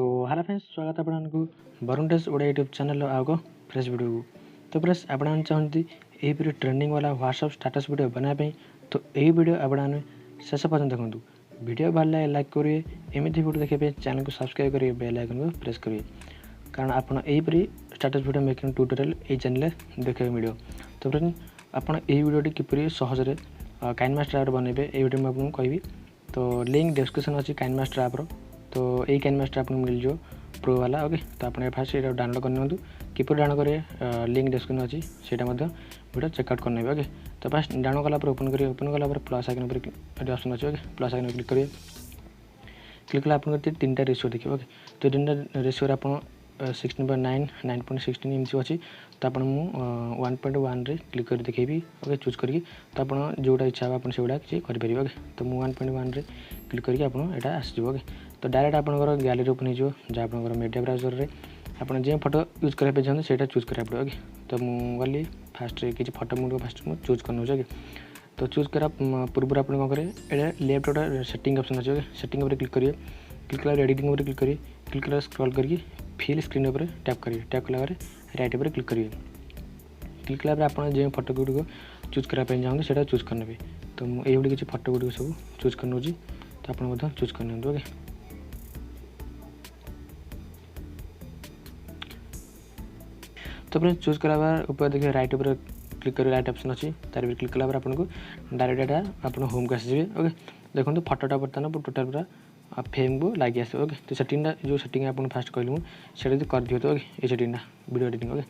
तो hello friends, स्वागत है आपको Barun test Odia YouTube channel आगो फ्रेश वीडियो को। तो फ्रेंड्स आपने चाहती यही ट्रेंडिंग वाला व्हाट्सएप स्टेटस वीडियो बनाने तो यही वीडियो आपने शेष पर्यटन देखूँ। वीडियो भल लगे लाइक करेंगे, एमती वीडियो देखिए चैनल को सब्सक्राइब करेंगे, बेल आइकन को प्रेस करेंगे कारण आपड़ यहीपरी स्टेटस वीडियो मेकिंग ट्यूटोरियल ये चैनल देखा मिले। तो फ्रेंड आपड़ यही वीडियो किपरि सहजरे काइनमास्टर ऐप बनइबे ये वीडियो मुझे कहि। तो लिंक डिस्क्रिप्शन अच्छी काइनमास्टर ऐप्र। तो यही काइनमास्टर आपको मिल जाओ प्रो वाला। ओके, तो आप फास्ट ये डाउनलोड करनी किपर डाउनलोड करेंगे लिंक डिस्क्रिप्शन अच्छी से वीडियो चेकआउट करने। ओके, तो फास्ट डाउनलोड कलापर ओपन करेंगे। ओपन कलापर प्लस आइकन पर ऑप्शन अच्छे। ओके, प्लस आइकन क्लिक करेंगे। क्लिक कला आपको 3टा रेशियो देखिए। ओके, तो 3टा रेशियो आप 16.9 9.16 एमती अच्छी। तो आप 1.1 रे क्लिक कर देखेबी। ओके, चूज करी तो आप जोटा इच्छा हो आप करेंगे। ओके, तो मुझे 1.1 रे क्लिक करके आपटा आसो। ओके, तो डायरेक्ट आपंकर गैलरी ओपन हो जहाँ आप मीडिया ब्राउजर में आप जो फोटो यूज करने चाहते से चूज करा पड़े। ओके, तो मुझे गली फास्ट किसी फोटो मुझे फास्ट मुझे चूज कर। ओके, तो चूज करा पूर्व आप कौन करेंगे लेफ्ट गोटे सेटिंग ऑप्शन अच्छे। ओके, सेटिंग पर क्लिक करिए। क्लिक कला एडिटिंग पर क्लिक करिए। क्लिक कला स्क्रॉल करके फिल स्क्रीन उपर टैप करिए। टैप कला राइट पर क्लिक करिए। क्लिक कला आप जो फोटो गुड़ चूज करने चाहते से चूज करने। तो मुझे किसी फोटो गुड़ सब चूज कर नौ। तो आप चूज कर। ओके, तो फ्रेंड चूज करार ऊपर देखिए राइट ऊपर क्लिक कर राइट ऑप्शन अच्छी तार भी क्लिक कला आपको डायरेक्ट एटा आप होम को आसवे। ओके, देखो फोटोटा बर्तमान टोटाल पूरा फ्रेम को लगे आस। ओके, तो सेटिंगटा जो सेटिंग आप फास्ट कहलु से कर दियो। तो ओके, ये सेटिंगटा वीडियो एडिटिंग। ओके,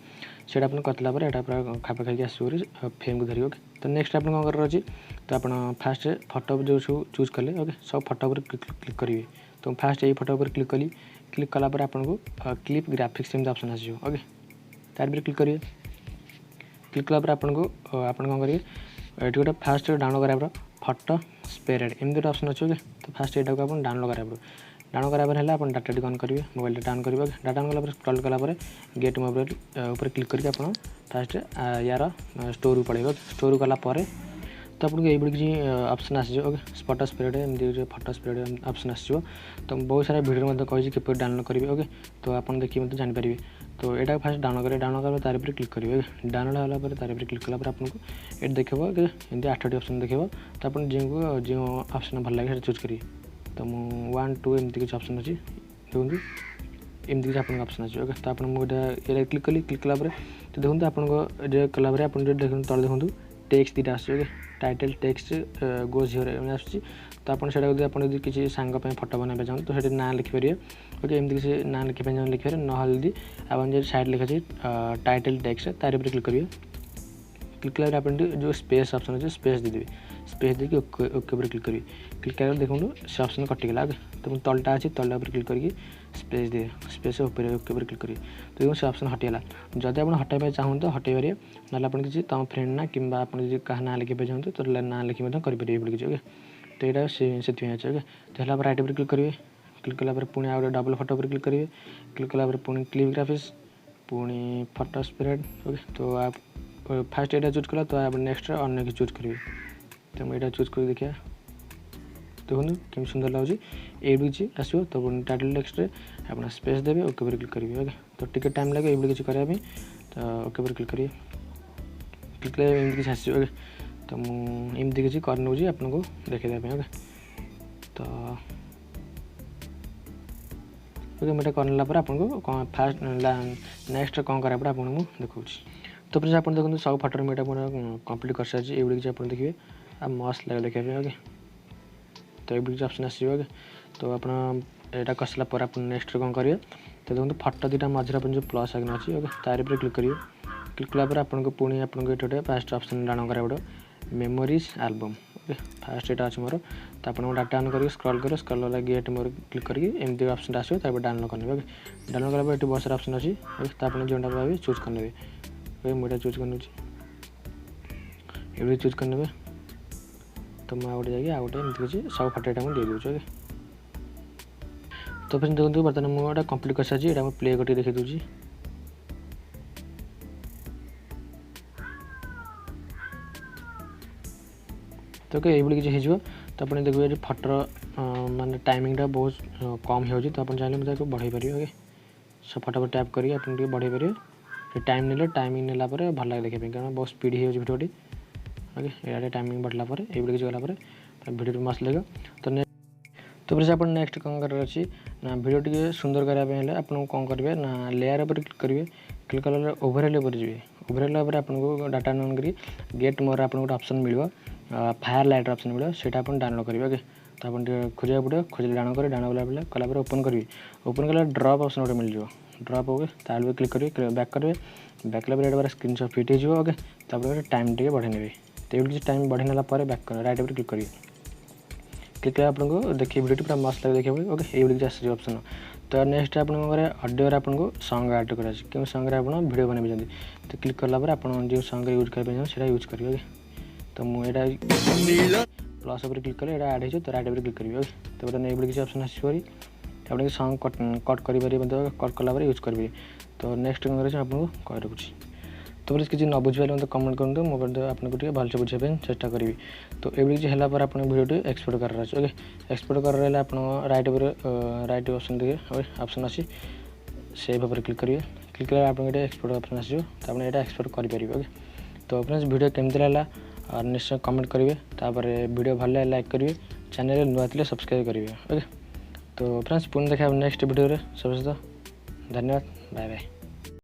से आप करला पूरा खाप खाई आसो फ्रेम को धरी। ओके, तो नेक्स्ट आप कौन कर अच्छी तो आप फास्ट फोटो जो सब चूज कले। ओके, सब फोटो पर क्लिक करेंगे। तो फास्ट यही फोटो पर क्लिक कली। क्लिक कलापर आपको क्लिप ग्राफिक्स एम ऑप्शन आसो। ओके, तार पर क्लिक करिए। क्लिक कलापर आपको कौन करेंगे ये गोटे फास्ट डाउनलोड करार फोटो स्पेरेड एमती ऑप्शन अच्छे। ओके, तो फास्ट यहाँ को आप डाउनलोड करार डाउनलोड करार है आप डाटा ऑन करेंगे मोबाइल डाटा ऑन करेंगे। डाटा ऑन कलापर स्क्रॉल कलापर गेट मोबाइल ऊपर क्लिक करके आप फास्ट यार स्टोर पड़े। स्टोर कलापर तो आपको ये किसी ऑप्शन आसो। ओके, फोटो स्प्रेड एमती फोटो स्प्रेड ऑप्शन आसो। तो बहुत सारा वीडियो कही कि डाउनलोड करेंगे। ओके, तो आप देखिए मतलब जानीपारे। तो यहाँ फास्ट डाउनलोड करेंगे। डाउनलोड कला तार पर क्लिक करेंगे। डाउनलोड होगापर तार पर क्लिक कलापर आपको ये देखो एमती 8टी ऑप्शन देखो। तो आप जो ऑप्शन भल लगे चूज करेंगे। तो मुझे 1 2 एमती किसी ऑप्शन अच्छी देखो एमती किसी आप ऑप्शन आसो। ओके, तो आप मुझे क्लिक कली। क्लिक कलापर तो देखो आपको कलापर आप देख तले देखो टेक्स्ट दीटा आस। टाइटल टेक्स्ट गोज हियर आस। तो आपड़ी किसी सांग फोटो बनाई चाहते तो ये ना लिखिपारे। ओके, एमती किसी ना लिखा लिखे ना जल्दी आप साइड लिखा टाइटल टेक्स्ट तार पर क्लिक करेंगे। क्लिक कला आप जो स्पेस ऑप्शन अच्छे स्पेस देदेवे। स्पेस देके ओके पर क्लिक करेंगे। क्लिक कर देखो से ऑप्शन कटिगला। तो तलटा अच्छी तलटा पर क्लिक करके स्पेस दे स्पेस ओके पर क्लिक करेंगे। तो देखो से ऑप्शन हटिगला। जब आप हटाई चाहते तो हटाई पारे ना आप किसी तुम फ्रेंड ना कि क्या ना लिखा चाहते तो ना लिखी करेंगे बोली। ओके, तो यहाँ से अच्छे। ओके, तो है राइट पर क्लिक करेंगे। क्लिक कला पुणी आ डबल फोटो पर क्लिक करेंगे। क्लिक कला पुणी क्लिप ग्राफिक्स पुणी फोटो स्प्रेड। ओके, तो आप फास्ट यहाँ चूज कला तो आप नेक्स्ट अन्य कि चूज करेंगे। तो मुझे यहाँ चूज कर देखिए देखो कम सुंदर लगे ये किसी आसो। तो टाइटल टेक्स्ट आप स्पेस देवे ओके पर क्लिक करेंगे। ओके, तो टिके टाइम लगे ये किसी करने तो ओके पर क्लिक करेंगे। क्लिक करेंगे एमती किसी आसो। ओके, तो मुझे किसी कर नौ आपको देखेदें। ओके, तो ओके मैं करला आपको फास्ट नेक्स्ट कौन करा पड़े आपको देखा। तो प्लीज आप देखो सब फोटो मुझे कंप्लीट कर सारी ये किसी आप देखिए आप मस्त लगे देखा। ओके, तो ये किसी ऑप्शन आसो। ओके, तो आप यहाँ कर सारापर आप नेक्स्ट कौन करेंगे तो देखो फोटो दुटा मझे आप जो प्लस आइकन अच्छी। ओके, तार पर क्लिक करेंगे। क्लिक कलापर आपको पुणी आपको ये गोटे फास्ट ऑप्शन डाउनलोड करा पड़े मेमोरीज एल्बम। ओके, फास्ट यहाँ अच्छे मोर तो आपको डाटा ऑन करके स्क्रॉल करेंगे। स्क्रॉल वाला गेट मोर क्लिक करके एमती ऑप्शन आसो तार डाउनलोड करने। ओके, डाउनलोड कला ये बहुत सारा ऑप्शन अच्छी। ओके, तो आप जोटा पाए चूज करने। ओके, मुझे चूज कर ये चूज करने। तो मुझे आउटे जाए आउटे एमती किसी सब फोटो यहाँ मुझे दे दूँ। ओके, तो फिर देखो बर्तमान मुझे कंप्लीट कर सारी यहाँ प्ले करके देखी दूसरी। तो ये किसी हो तो आप देखिए फटर माने टाइमिंगटा बहुत कम हो तो आप चाहिए मुझे बढ़ाई पारे। ओके सो फटाफट टैप करिए आप बढ़ाई पारे। टाइम ने टाइमिंग नेला भल लगे देखा कारण बहुत स्पीड हो भिडियोटी। ओके ये टाइमिंग बढ़ला ये किसी गलापर भिडियो मस्त लगे। तो फिर से आप नेक्स्ट कौन कर अच्छी ना भिडियो टी सुंदर करने आपको कौन करेंगे ना लेयर पर क्लिक करेंगे। क्लिक कला ओवरहेल पर जी ओवरहेल आपको डाटा ऑन करी गेट मोर आपको गोटे ऑप्शन मिल फायर लाइटर ऑप्शन मिले से डाउनलोड करेंगे। ओके तो आप खोजा पड़े खोज डाण कर डाण वाला कलापर ओपन करेंगे। ओपन कला ड्रप ऑप्शन गोटे मिल ड्रप हो ताल क्लिक करेंगे बैक करेंगे बैक कला ये स्क्रीनशॉट फिट हो। ओके तापर टाइम टे बढ़े ने तो ये किसी टाइम बढ़े नाला बैक कर राइट पर क्लिक करेंगे। क्लिक करें आपको देखिए वीडियो पूरा मस्त लगे देखिए। ओके ये किसी ऑप्शन तो नेक्स्ट आप ऑडियो आपको सॉन्ग ऐड कर क्यों सॉन्ग आप वीडियो बना तो क्लिक कलापर आप जो सॉन्ग यूज कर यूज करेंगे। ओके तो मुझे प्लस पर क्लिक कले ऐड हो तो राइट पर क्लिक करेंगे। ओके तो ये किसी ऑप्शन आसपरी आप सॉन्ग कट करेंगे कट कलापर यूज करेंगे। तो नेक्स्ट कौन कर आपको कह रखुच्छी। तो प्लीज किसी न बुझे मतलब कमेंट करूँ मुझे आपको भलसे बुझाई चेष्टा करी। तो ये किसी है आप भिडियो एक्सपोर्ट कर। ओके एक्सपोर्ट कर रहा आप राइट पर राइट ऑप्शन देखिए ऑप्शन अच्छी सेव पर क्लिक करेंगे। क्लिक करेंगे आपको ये एक्सपोर्ट ऑप्शन आसो तो आप एक्सपोर्ट करेंगे। ओके तो फ्रेंड्स वीडियो केमती लगा और निश्चय कमेंट करेंगे तापर वीडियो भल लाइक करेंगे चैनल नुआ थे सब्सक्राइब करेंगे। ओके तो फ्रेंड्स पुणी देखा नेक्स्ट वीडियो सब धन्यवाद बाय बाय।